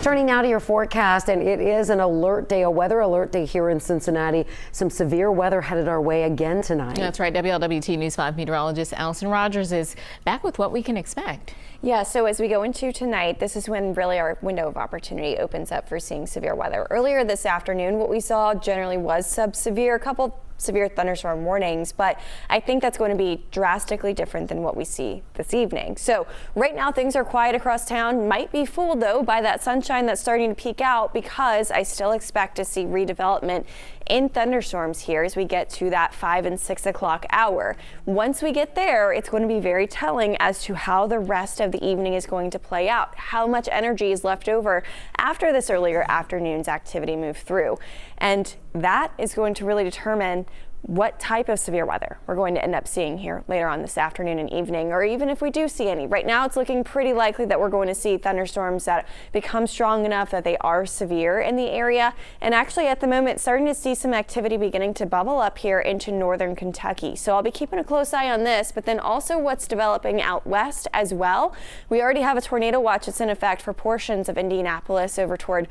Turning now to your forecast, and it is an alert day, a weather alert day here in Cincinnati. Some severe weather headed our way again tonight. That's right. WLWT News 5 meteorologist Allison Rogers is back with what we can expect. Yeah, so as we go into tonight, this is when really our window of opportunity opens up for seeing severe weather. Earlier this afternoon, what we saw generally was sub-severe, a couple severe thunderstorm warnings, but I think that's going to be drastically different than what we see this evening. So right now things are quiet across town. Might be fooled though by that sunshine that's starting to peek out, because I still expect to see redevelopment in thunderstorms here as we get to that 5 and 6 o'clock hour. Once we get there, it's going to be very telling as to how the rest of the evening is going to play out, how much energy is left over after this earlier afternoon's activity moved through. And that is going to really determine what type of severe weather we're going to end up seeing here later on this afternoon and evening, or even if we do see any. Right now it's looking pretty likely that we're going to see thunderstorms that become strong enough that they are severe in the area, and actually at the moment starting to see some activity beginning to bubble up here into northern Kentucky. So I'll be keeping a close eye on this, but then also what's developing out west as well. We already have a tornado watch that's in effect for portions of Indianapolis over toward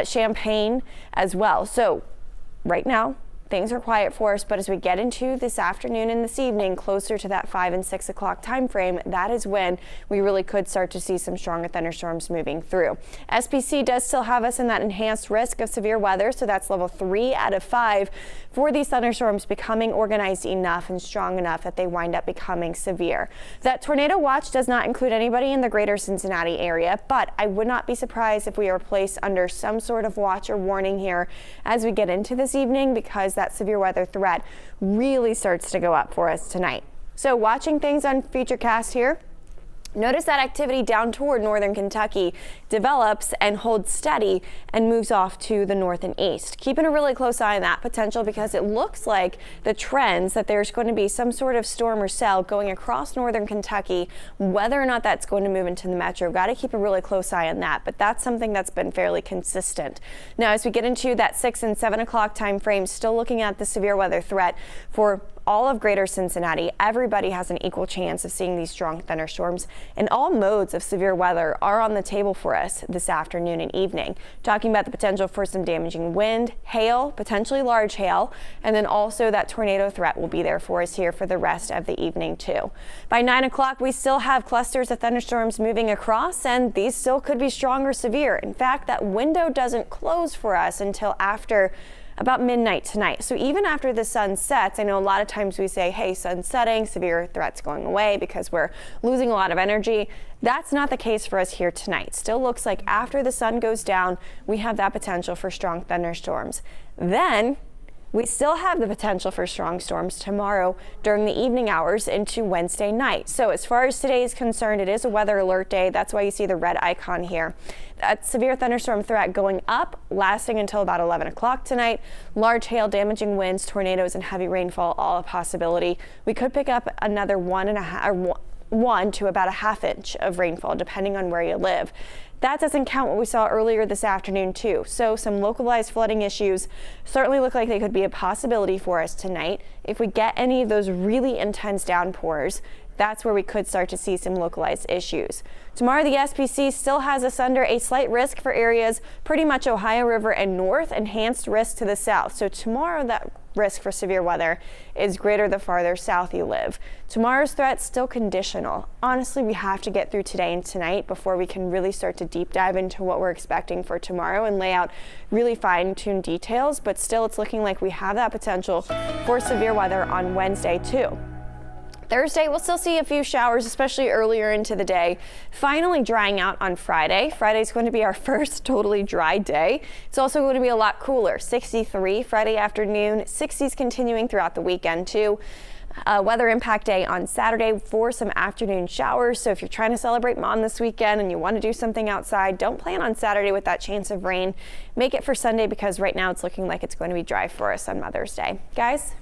Champaign as well. So right now things are quiet for us, but as we get into this afternoon and this evening, closer to that 5 and 6 o'clock time frame, that is when we really could start to see some stronger thunderstorms moving through. SPC does still have us in that enhanced risk of severe weather, so that's level 3 out of 5 for these thunderstorms becoming organized enough and strong enough that they wind up becoming severe. That tornado watch does not include anybody in the greater Cincinnati area, but I would not be surprised if we are placed under some sort of watch or warning here as we get into this evening, because that severe weather threat really starts to go up for us tonight. So watching things on Futurecast here, notice that activity down toward northern Kentucky develops and holds steady and moves off to the north and east. Keeping a really close eye on that potential, because it looks like the trends that there's going to be some sort of storm or cell going across northern Kentucky. Whether or not that's going to move into the metro, got to keep a really close eye on that, but that's something that's been fairly consistent. Now as we get into that 6 and 7 o'clock time frame, still looking at the severe weather threat for all of greater Cincinnati. Everybody has an equal chance of seeing these strong thunderstorms, and all modes of severe weather are on the table for us this afternoon and evening. Talking about the potential for some damaging wind, hail, potentially large hail, and then also that tornado threat will be there for us here for the rest of the evening too. By 9 o'clock, we still have clusters of thunderstorms moving across, and these still could be strong or severe. In fact, that window doesn't close for us until after about midnight tonight. So even after the sun sets, I know a lot of times we say, hey, sun's setting, severe threats going away because we're losing a lot of energy. That's not the case for us here tonight. Still looks like after the sun goes down, we have that potential for strong thunderstorms. Then we still have the potential for strong storms tomorrow during the evening hours into Wednesday night. So as far as today is concerned, it is a weather alert day. That's why you see the red icon here. That severe thunderstorm threat going up, lasting until about 11 o'clock tonight. Large hail, damaging winds, tornadoes, and heavy rainfall, all a possibility. We could pick up another 1 to about a ½ inch of rainfall, depending on where you live. That doesn't count what we saw earlier this afternoon too. So some localized flooding issues certainly look like they could be a possibility for us tonight. If we get any of those really intense downpours, that's where we could start to see some localized issues. Tomorrow, the SPC still has us under a slight risk for areas pretty much Ohio River and north, enhanced risk to the south. So tomorrow, that risk for severe weather is greater the farther south you live. Tomorrow's threat's still conditional. Honestly, we have to get through today and tonight before we can really start to deep dive into what we're expecting for tomorrow and lay out really fine-tuned details, but still it's looking like we have that potential for severe weather on Wednesday too. Thursday, we'll still see a few showers, especially earlier into the day. Finally drying out on Friday. Friday's going to be our first totally dry day. It's also going to be a lot cooler. 63 Friday afternoon, 60s continuing throughout the weekend too. Weather impact day on Saturday for some afternoon showers. So if you're trying to celebrate Mom this weekend and you want to do something outside, don't plan on Saturday with that chance of rain. Make it for Sunday, because right now it's looking like it's going to be dry for us on Mother's Day. Guys?